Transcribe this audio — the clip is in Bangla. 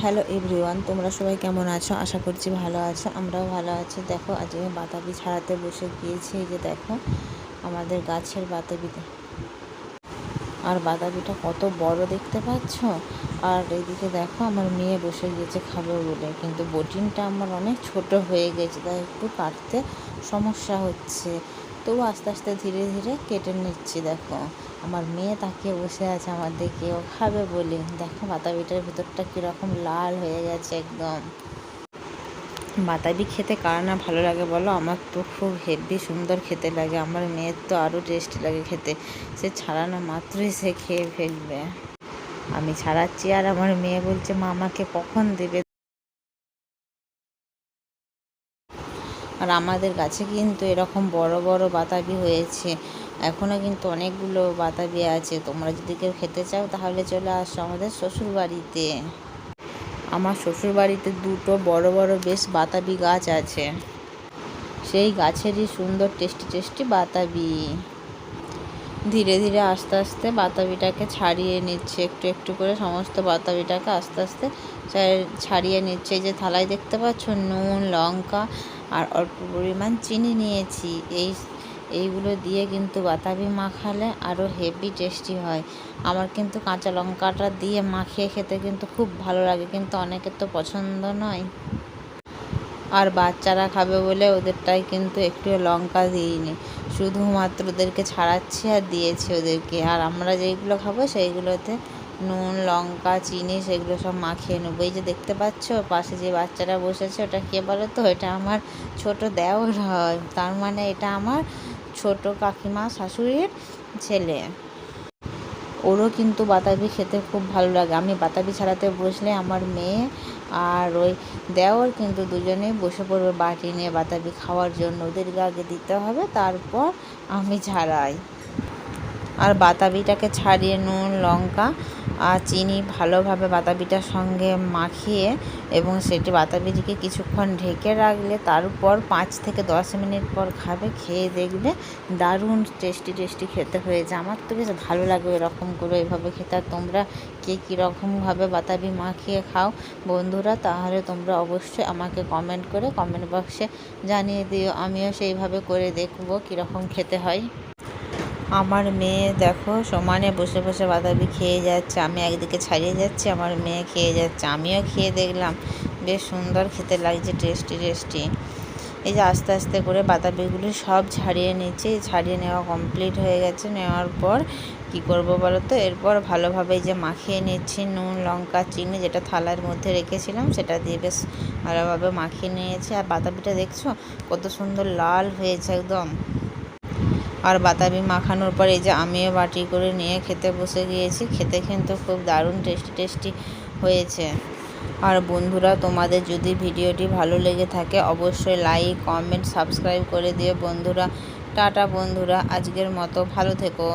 হ্যালো এভরিওয়ান, তোমরা সবাই কেমন আছো? আশা করছি ভালো আছো। আমরাও ভালো আছি। দেখো, আজকে বাতাবি ছাড়াতে বসে গিয়েছি। এই যে দেখো আমাদের গাছের বাতাবিতে, আর বাতাবিটা কত বড় দেখতে পাচ্ছ। আর এইদিকে দেখো আমার মেয়ে বসে গিয়েছে খাবে বলে, কিন্তু বটিনটা আমার অনেক ছোট হয়ে গেছে, তাই একটু কাটতে সমস্যা হচ্ছে। তবু আস্তে আস্তে ধীরে ধীরে কেটে নিচ্ছি। দেখো আমার মেয়ে তাকিয়ে বসে আছে আমার দিকে, ও খাবে বলে। দেখো বাতাবিটার ভিতরটা কীরকম লাল হয়ে গেছে একদম। বাতাবি খেতে কার না ভালো লাগে বলো? আমার তো খুব হেভি সুন্দর খেতে লাগে। আমার মেয়ের তো আরও টেস্টি লাগে খেতে। সে ছাড়ানো মাত্রই সে খেয়ে ফেলবে। আমি ছাড়াচ্ছি আর আমার মেয়ে বলছে মা আমাকে কখন দেবে। আর আমাদের গাছে কিন্তু এরকম বড় বড় বাতাবি হয়েছে। এখনও কিন্তু অনেকগুলো বাতাবি আছে। তোমরা যদি কেউ খেতে চাও তাহলে চলে আসো আমাদের শ্বশুর বাড়িতে। আমার শ্বশুর বাড়িতে দুটো বড় বড় বেশ বাতাবি গাছ আছে। সেই গাছেরই সুন্দর টেস্টি টেস্টি বাতাবি। ধীরে ধীরে আস্তে আস্তে বাতাবিটাকে ছাড়িয়ে নিচ্ছে, একটু একটু করে সমস্ত বাতাবিটাকে আস্তে আস্তে ছাড়িয়ে নিচ্ছে। এই যে থালায় দেখতে পাচ্ছ নুন, লঙ্কা আর অল্প পরিমাণ চিনি নিয়েছি। এইগুলো দিয়ে কিন্তু বাতাবি মাখালে আরও হেভি টেস্টি হয়। আমার কিন্তু কাঁচা লঙ্কাটা দিয়ে মাখিয়ে খেতে কিন্তু খুব ভালো লাগে, কিন্তু অনেকের তো পছন্দ নয়। আর বাচ্চারা খাবে বলে ওদেরটাই কিন্তু একটু লঙ্কা দিইনি, শুধুমাত্র ওদেরকে ছাড়াচ্ছি আর দিয়েছি ওদেরকে। আর আমরা যেইগুলো খাবো সেইগুলোতে নুন, লঙ্কা, চিনি সেগুলো সব মাখিয়ে নেবো। এই যে দেখতে পাচ্ছ পাশে যে বাচ্চারা বসেছে, ওটা কে বলো তো? এটা আমার ছোট দেওর হয়, তার মানে এটা আমার ছোট কাকিমা শাশুড়ির ছেলে। ওরও কিন্তু বাতাবি খেতে খুব ভালো লাগে। আমি বাতাবি ছাড়াতে বসলে আমার মেয়ে আর ওই দেওর কিন্তু দুজনেই বসে পড়বে বাটি নিয়ে বাতাবি খাওয়ার জন্য। ওদেরকে আগে দিতে হবে, তারপর আমি ছাড়াই। আর বাতাবিটাকে ছাড়িয়ে নুন, লঙ্কা আর চিনি ভালোভাবে বাতাবিটার সঙ্গে মাখিয়ে এবং সেটি বাতাবিটিকে কিছুক্ষণ ঢেকে রাখলে তারপর 5 থেকে 10 মিনিট পর খাবে। খেয়ে দেখবে দারুণ টেস্টি টেস্টি খেতে হয়েছে। আমার তো বেশ ভালো লাগে এরকম করে এভাবে খেতে। আর তোমরা কে কীরকমভাবে বাতাবি মাখিয়ে খাও বন্ধুরা, তাহলে তোমরা অবশ্যই আমাকে কমেন্ট করে কমেন্ট বক্সে জানিয়ে দিও। আমিও সেইভাবে করে দেখবো কীরকম খেতে হয়। আমার মেয়ে দেখো সমানে বসে বসে বাতাবি খেয়ে যাচ্ছে। আমি একদিকে ছাড়িয়ে যাচ্ছি, আমার মেয়ে খেয়ে যাচ্ছে। আমিও খেয়ে দেখলাম, বেশ সুন্দর খেতে লাগছে, টেস্টি টেস্টি। এই যে আস্তে আস্তে করে বাতাবিগুলি সব ছাড়িয়ে নিচ্ছি। ছাড়িয়ে নেওয়া কমপ্লিট হয়ে গেছে। নেওয়ার পর কি করব বলো তো? এরপর ভালোভাবে যে মাখিয়ে নিচ্ছি নুন, লঙ্কা, চিনি, যেটা থালার মধ্যে রেখেছিলাম সেটা দিয়ে বেশ ভালোভাবে মাখিয়ে নিয়েছি। আর বাতাবিটা দেখছো কত সুন্দর লাল হয়েছে একদম। আর বাতাবি মাখানোর পর এই যে আমিও বাটি করে নিয়ে খেতে বসে গিয়েছি। খেতে কিন্তু খুব দারুণ টেস্টি টেস্টি হয়েছে। আর বন্ধুরা, তোমাদের যদি ভিডিওটি ভালো লেগে থাকে অবশ্যই লাইক, কমেন্ট, সাবস্ক্রাইব করে দিও বন্ধুরা। টাটা বন্ধুরা, আজকের মতো ভালো থেকো।